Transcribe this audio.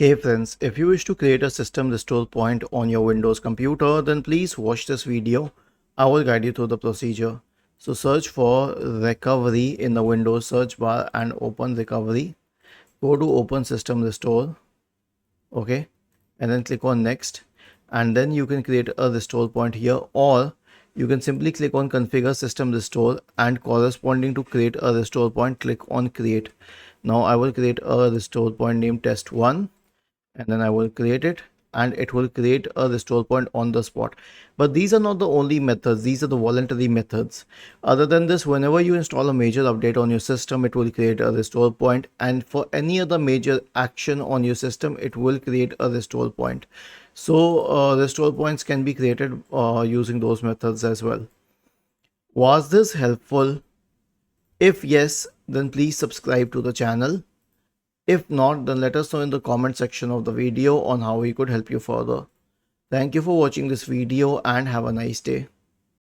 Hey friends, if you wish to create a system restore point on your Windows computer, then please watch this video. I will guide you through the procedure. So search for recovery in the Windows search bar and open recovery. Go to open system restore. Okay. And then click on next. And then you can create a restore point here, or you can simply click on configure system restore and corresponding to create a restore point, click on create. Now I will create a restore point named test1. And then I will create it, and it will create a restore point on the spot. But these are not the only methods, these are the voluntary methods. Other than this, whenever you install a major update on your system, it will create a restore point, and for any other major action on your system, it will create a restore point. So restore points can be created using those methods as well. Was this helpful? If yes, then please subscribe to the channel. If not, then let us know in the comment section of the video on how we could help you further. Thank you for watching this video and have a nice day.